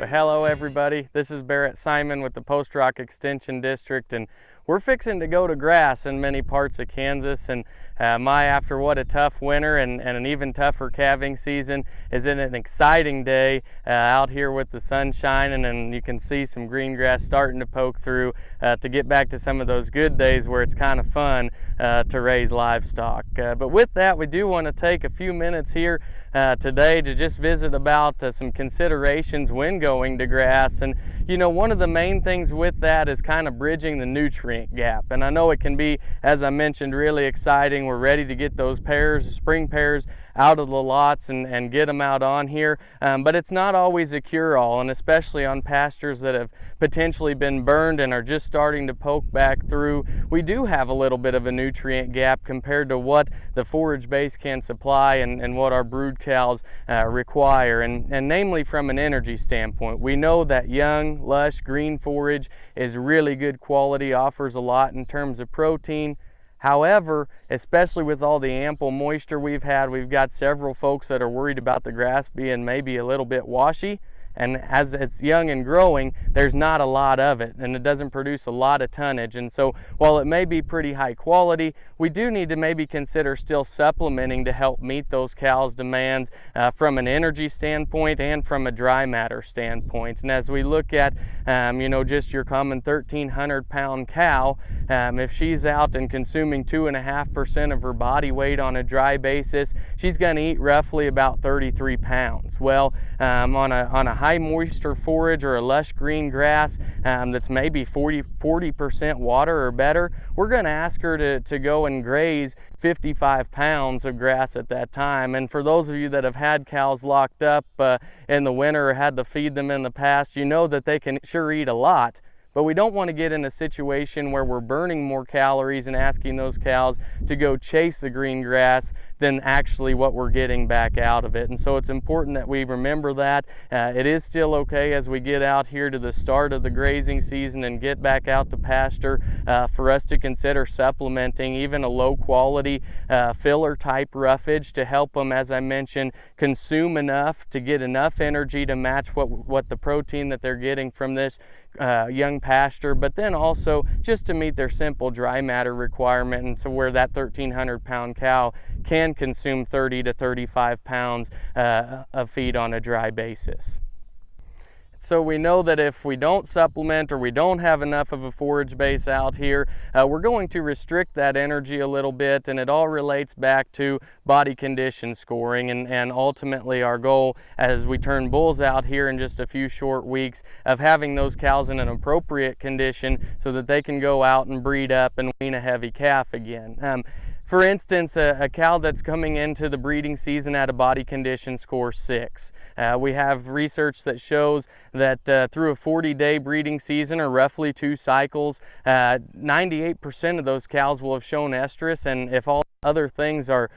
Well, hello everybody, this is Barrett Simon with the Post Rock Extension District, and we're fixing to go to grass in many parts of Kansas. And after what a tough winter and an even tougher calving season, is it an exciting day out here with the sun shining, and you can see some green grass starting to poke through to get back to some of those good days where it's kind of fun to raise livestock. But with that, we do want to take a few minutes here today to just visit about some considerations when going to grass. And you know, one of the main things with that is kind of bridging the nutrient gap. And I know it can be, as I mentioned, really exciting. We're ready to get those pairs, spring pairs, out of the lots and get them out on here, but it's not always a cure-all, and especially on pastures that have potentially been burned and are just starting to poke back through, we do have a little bit of a nutrient gap compared to what the forage base can supply and what our brood cows require, and namely from an energy standpoint. We know that young, lush, green forage is really good quality, offers a lot in terms of protein. However, especially with all the ample moisture we've had, we've got several folks that are worried about the grass being maybe a little bit washy. And as it's young and growing, there's not a lot of it, and it doesn't produce a lot of tonnage. And so while it may be pretty high quality, we do need to maybe consider still supplementing to help meet those cows' demands from an energy standpoint and from a dry matter standpoint. And as we look at, you know, just your common 1,300-pound cow, if she's out and consuming 2.5% of her body weight on a dry basis, she's going to eat roughly about 33 pounds. Well, on a high moisture forage or a lush green grass that's maybe 40% water or better, we're going to ask her to go and graze 55 pounds of grass at that time. And for those of you that have had cows locked up in the winter or had to feed them in the past, you know that they can sure eat a lot. But we don't want to get in a situation where we're burning more calories and asking those cows to go chase the green grass than actually what we're getting back out of it. And so it's important that we remember that. It is still okay as we get out here to the start of the grazing season and get back out to pasture for us to consider supplementing even a low quality filler type roughage to help them, as I mentioned, consume enough to get enough energy to match what the protein that they're getting from this young pasture, but then also just to meet their simple dry matter requirement, and so where that 1,300-pound cow can consume 30 to 35 pounds of feed on a dry basis. So we know that if we don't supplement or we don't have enough of a forage base out here, we're going to restrict that energy a little bit, and it all relates back to body condition scoring and ultimately our goal as we turn bulls out here in just a few short weeks of having those cows in an appropriate condition so that they can go out and breed up and wean a heavy calf again. For instance, a cow that's coming into the breeding season at a body condition score 6. We have research that shows that through a 40-day breeding season, or roughly 2 cycles, 98% of those cows will have shown estrus, and if all other things are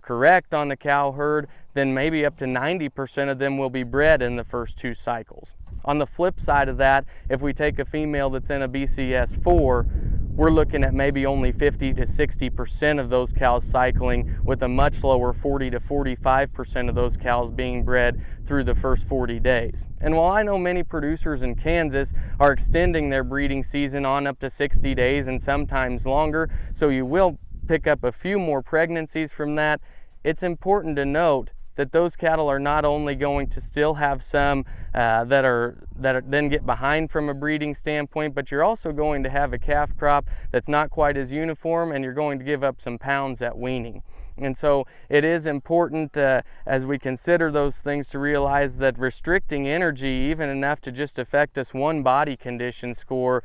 correct on the cow herd, then maybe up to 90% of them will be bred in the first 2 cycles. On the flip side of that, if we take a female that's in a BCS 4, we're looking at maybe only 50 to 60% of those cows cycling, with a much lower 40 to 45% of those cows being bred through the first 40 days. And while I know many producers in Kansas are extending their breeding season on up to 60 days and sometimes longer, so you will pick up a few more pregnancies from that, it's important to note that those cattle are not only going to still have some that then get behind from a breeding standpoint, but you're also going to have a calf crop that's not quite as uniform, and you're going to give up some pounds at weaning. And so it is important as we consider those things to realize that restricting energy even enough to just affect us one body condition score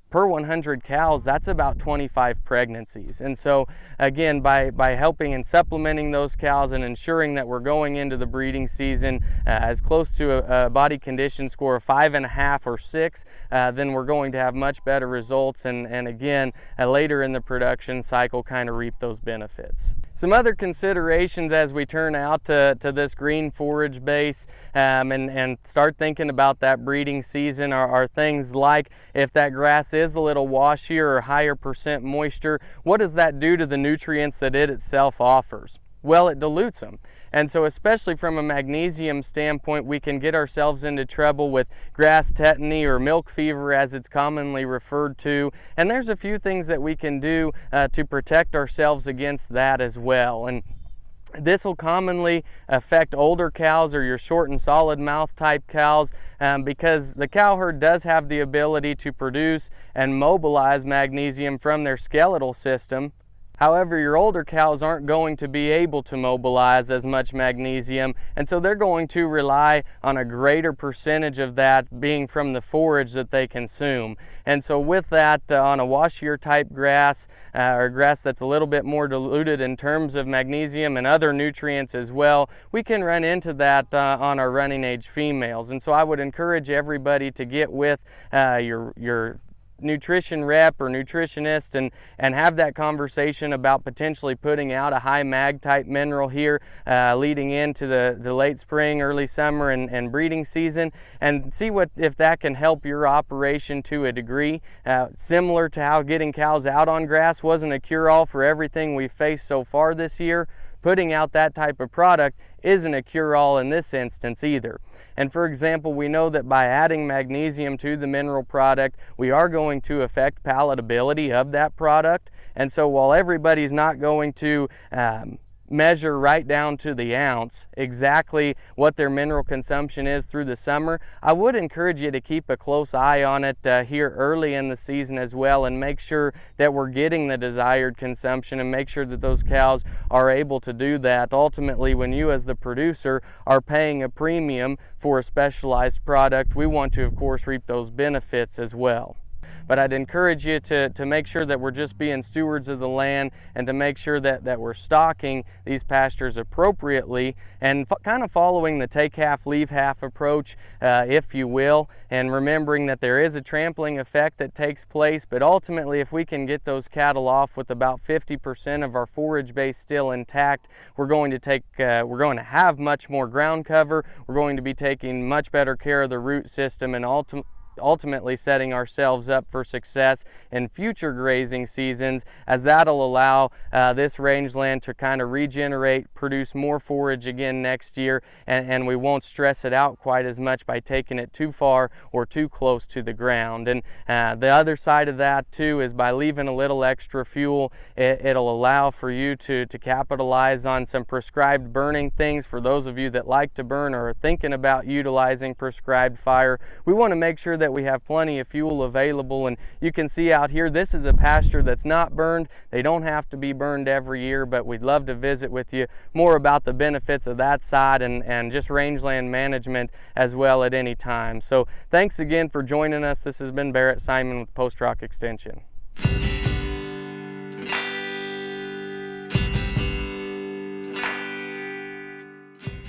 per 100 cows, that's about 25 pregnancies. And so again, by helping and supplementing those cows and ensuring that we're going into the breeding season as close to a body condition score of 5.5 or 6, then we're going to have much better results, and again, later in the production cycle kind of reap those benefits. Some other considerations as we turn out to this green forage base and start thinking about that breeding season are things like, if that grass is a little washier or higher percent moisture, what does that do to the nutrients that it itself offers? Well, it dilutes them. And so especially from a magnesium standpoint, we can get ourselves into trouble with grass tetany or milk fever as it's commonly referred to. And there's a few things that we can do to protect ourselves against that as well. And this will commonly affect older cows or your short and solid mouth type cows because the cow herd does have the ability to produce and mobilize magnesium from their skeletal system. However, your older cows aren't going to be able to mobilize as much magnesium, and so they're going to rely on a greater percentage of that being from the forage that they consume. And so with that, on a washier type grass, or grass that's a little bit more diluted in terms of magnesium and other nutrients as well, we can run into that on our running age females. And so I would encourage everybody to get with your nutrition rep or nutritionist and have that conversation about potentially putting out a high mag type mineral here leading into the late spring, early summer and breeding season, and see if that can help your operation to a degree. Similar to how getting cows out on grass wasn't a cure-all for everything we've faced so far this year, putting out that type of product isn't a cure-all in this instance either. And for example, we know that by adding magnesium to the mineral product, we are going to affect palatability of that product. And so while everybody's not going to measure right down to the ounce exactly what their mineral consumption is through the summer, I would encourage you to keep a close eye on it here early in the season as well, and make sure that we're getting the desired consumption and make sure that those cows are able to do that. Ultimately, when you as the producer are paying a premium for a specialized product, we want to of course reap those benefits as well. But I'd encourage you to make sure that we're just being stewards of the land and to make sure that we're stocking these pastures appropriately and kind of following the take half, leave half approach, if you will, and remembering that there is a trampling effect that takes place, but ultimately if we can get those cattle off with about 50% of our forage base still intact, we're going to have much more ground cover, we're going to be taking much better care of the root system, and ultimately setting ourselves up for success in future grazing seasons, as that'll allow this rangeland to kind of regenerate, produce more forage again next year, and we won't stress it out quite as much by taking it too far or too close to the ground. And the other side of that too is by leaving a little extra fuel, it'll allow for you to capitalize on some prescribed burning things. For those of you that like to burn or are thinking about utilizing prescribed fire, we want to make sure that we have plenty of fuel available. And you can see out here, this is a pasture that's not burned. They don't have to be burned every year, but we'd love to visit with you more about the benefits of that side and just rangeland management as well at any time. So thanks again for joining us. This has been Barrett Simon with Post Rock Extension.